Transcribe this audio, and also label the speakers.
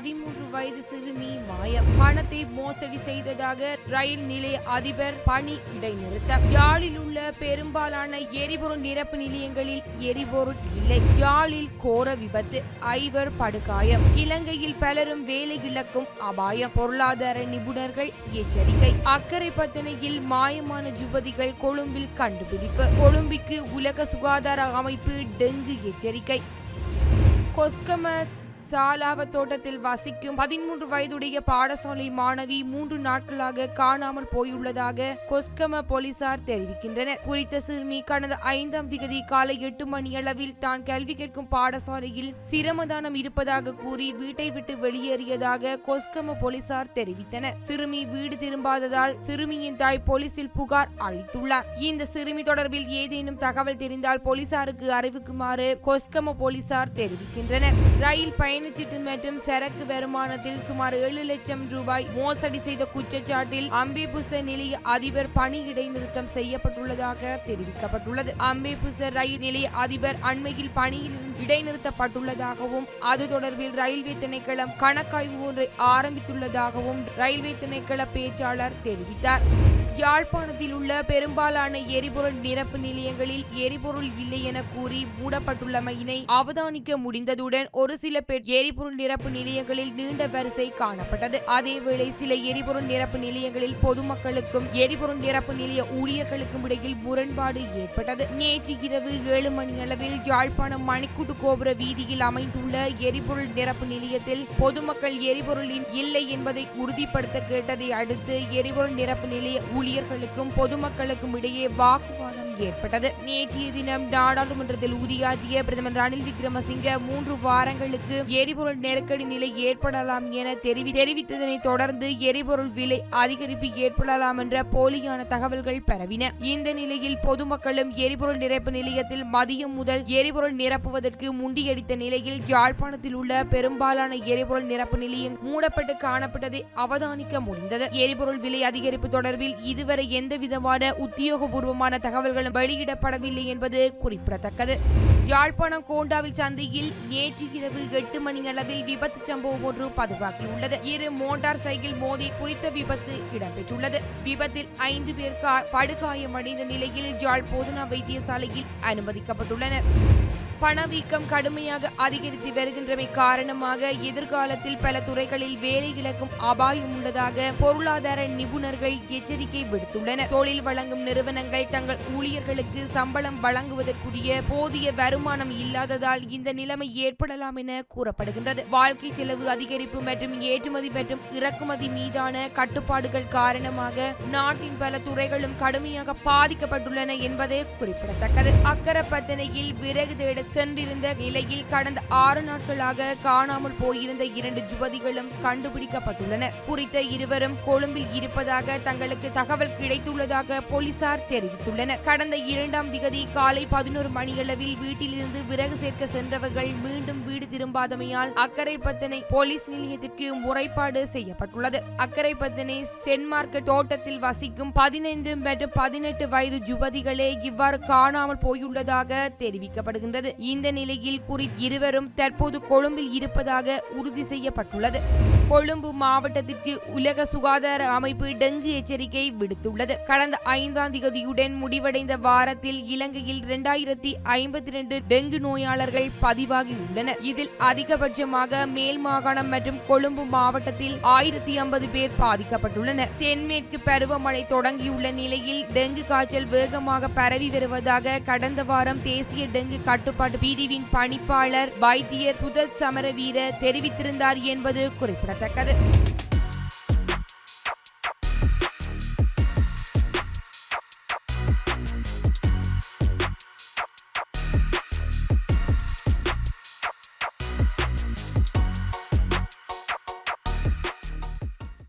Speaker 1: 13 வயது சிறுமி மாயம். பணத்தை மோசடி செய்ததாக ரயில் நிலைய அதிபர் பணி இடைநிறுத்தம். யாழில் உள்ள பெரும்பாலான எரிபொருள் நிரப்பு நிலையங்களில் எரிபொருள் இல்லை. யாழில் கோர விபத்து, 5 படுகாயம். இலங்கையில் பலரும் வேலை இழக்கும் அபாயம், பொருளாதார நிபுணர்கள் எச்சரிக்கை. அக்கரைப்பத்தனையில் மாயமான யுவதிகள் கொழும்பில் கண்டுபிடிப்பு. கொழும்பிற்கு உலக சுகாதார அமைப்பு டெங்கு எச்சரிக்கை. கொஸ்கம சாலாவ தோட்டத்தில் வசிக்கும் 13 வயதுடைய பாடசாலை மாணவி 3 நாட்களாக காணாமல் போயுள்ளதாக கொஸ்கம போலீசார் தெரிவிக்கின்றனர். குறித்த சிறுமி கடந்த 5ஆம் திகதி காலை 8 மணியளவில் தான் கல்வி கேட்கும் பாடசாலையில் சிரமதானம் இருப்பதாக கூறி வீட்டை விட்டு வெளியேறியதாக கொஸ்கம போலீசார் தெரிவித்தனர். சிறுமி வீடு திரும்பாததால் சிறுமியின் தாய் போலீசில் புகார் அளித்துள்ளார். இந்த சிறுமி தொடர்பில் ஏதேனும் தகவல் தெரிந்தால் போலீசாருக்கு அறிவிக்குமாறு கொஸ்கம போலீசார் தெரிவிக்கின்றனர். ரயில் பயணச்சீட்டு மற்றும் சரக்கு வருமானத்தில் சுமார் 7 லட்சம் ரூபாய் மோசடி செய்த குற்றச்சாட்டில் அம்பேபுச நிலைய அதிபர் பணி இடைநிறுத்தம் செய்யப்பட்டுள்ளதாக தெரிவிக்கப்பட்டுள்ளது. அம்பேபுச ரயில் நிலைய அதிபர் அண்மையில் பணியில் இடைநிறுத்தப்பட்டுள்ளதாகவும் அது தொடர்பில் ரயில்வே திணைக்களம் கணக்காய்வு ஒன்றை ஆரம்பித்துள்ளதாகவும் ரயில்வே திணைக்கள பேச்சாளர் தெரிவித்தார். யாழ்ப்பாணத்தில் உள்ள பெரும்பாலான எரிபொருள் நிரப்பு நிலையங்களில் எரிபொருள் இல்லை என கூறி மூடப்பட்டுள்ளமையினை அவதானிக்க முடிந்ததுடன் ஒரு சில பேர் எரிபொருள் நிரப்பு நிலையங்களில் நீண்ட வரிசை காணப்பட்டது. அதேவேளை சில எரிபொருள் நிரப்பு நிலையங்களில் பொதுமக்களுக்கும் எரிபொருள் நிரப்பு நிலைய ஊழியர்களுக்கும் இடையில் முரண்பாடு ஏற்பட்டது. நேற்று இரவு 7 மணியளவில் யாழ்ப்பாணம் மணிக்கூட்டு கோபுர வீதியில் அமைந்துள்ள எரிபொருள் நிரப்பு நிலையத்தில் பொதுமக்கள் எரிபொருளின் இல்லை என்பதை உறுதிப்படுத்த கேட்டதை அடுத்து எரிபொருள் நிரப்பு நிலைய ஊழியர்களுக்கும் பொதுமக்களுக்கும் இடையே வாக்குவாதம் ஏற்பட்டது. நேற்றைய தினம் நாடாளுமன்றத்தில் உரையாற்றிய பிரதமர் ரணில் விக்ரமசிங்க 3 வாரங்களுக்கு எரிபொருள் நெருக்கடி நிலை ஏற்படலாம் என தெரிவித்ததனை தொடர்ந்து எரிபொருள் விலை அதிகரிப்பு ஏற்படலாம் என்ற போலியான தகவல்கள் பரவின. இந்த நிலையில் பொதுமக்களும் எரிபொருள் நிரப்பு நிலையத்தில் மதியம் முதல் எரிபொருள் நிரப்புவதற்கு முண்டியடித்த நிலையில் யாழ்ப்பாணத்தில் உள்ள பெரும்பாலான எரிபொருள் நிரப்பு நிலையம் மூடப்பட்டு காணப்பட்டதை அவதானிக்க முடிந்தது. எரிபொருள் விலை அதிகரிப்பு தொடர்பில் இதுவரை எந்தவிதமான உத்தியோகபூர்வமான தகவல்களும் வெளியிடப்படவில்லை என்பது குறிப்பிடத்தக்கது. யாழ்ப்பாணம் கோண்டாவில் சந்தையில் நேற்று இரவு 8 மணியளவில் விபத்து சம்பவம் ஒன்று பதிவாகியுள்ளது. 2 மோட்டார் சைக்கிள் மோதி குறித்த விபத்து இடம்பெற்றுள்ளது. விபத்தில் 5 பேர் படுகாயமடைந்த நிலையில் யாழ் போதனா வைத்தியசாலையில் அனுமதிக்கப்பட்டுள்ளனர். பணவீக்கம் கடுமையாக அதிகரித்து வருகின்றமை காரணமாக எதிர்காலத்தில் பல துறைகளில் வேலை இழக்கும் அபாயம் உள்ளதாக பொருளாதார நிபுணர்கள் எச்சரிக்கை விடுத்துள்ளனர். தொழில் வழங்கும் நிறுவனங்கள் தங்கள் ஊழியர்களுக்கு சம்பளம் வழங்குவதற்குரிய போதிய வருமானம் இல்லாததால் இந்த நிலைமை ஏற்படலாம் என கூறப்படுகின்றது. வாழ்க்கை செலவு அதிகரிப்பு மற்றும் ஏற்றுமதி மற்றும் இறக்குமதி மீதான கட்டுப்பாடுகள் காரணமாக நாட்டின் பல துறைகளும் கடுமையாக பாதிக்கப்பட்டுள்ளன என்பது குறிப்பிடத்தக்கது. அக்கரைப்பத்தனையில் விறகு தேட சென்றிருந்த நிலையில் கடந்த 6 நாட்களாக காணாமல் போயிருந்த 2 யுவதிகளும் கண்டுபிடிக்கப்பட்டுள்ளனர். குறித்த இருவரும் கொழும்பில் இருப்பதாக தங்களுக்கு தகவல் கிடைத்துள்ளதாக போலீசார் தெரிவித்துள்ளனர். கடந்த 2ஆம் திகதி காலை 11 மணியளவில் வீட்டிலிருந்து விறகு சேர்க்க சென்றவர்கள் மீண்டும் வீடு திரும்பாதமையால் அக்கரைப்பத்தனை போலீஸ் நிலையத்திற்கு முறைப்பாடு செய்யப்பட்டுள்ளது. அக்கரைப்பத்தனை சென்ட் மார்க்கெட் தோட்டத்தில் வசிக்கும் 15 மற்றும் 18 வயது யுவதிகளே இவ்வாறு காணாமல் போயுள்ளதாக தெரிவிக்கப்படுகின்றது. இந்த நிலையில் இருவரும் தற்போது கொழும்பில் இருப்பதாக உறுதி செய்யப்பட்டுள்ளது. கொழும்பு மாவட்டத்திற்கு உலக சுகாதார அமைப்பு டெங்கு எச்சரிக்கை விடுத்துள்ளது. கடந்த 5ஆம் திகதியுடன் முடிவடைந்த வாரத்தில் இலங்கையில் 2052 டெங்கு நோயாளர்கள் பதிவாகியுள்ளனர். இதில் அதிகபட்சமாக மேல் மாகாணம் மற்றும் கொழும்பு மாவட்டத்தில் 1050 பேர் பாதிக்கப்பட்டுள்ளனர். தென்மேற்கு பருவமழை தொடங்கியுள்ள நிலையில் டெங்கு காய்ச்சல் வேகமாக பரவி வருவதாக கடந்த வாரம் தேசிய டெங்கு கட்டுப்பாட்டு பிரிவின் பணிப்பாளர் வைத்தியர் சுதத் சமரவீர தெரிவித்திருந்தார் என்பது குறிப்பிடத்தக்கது.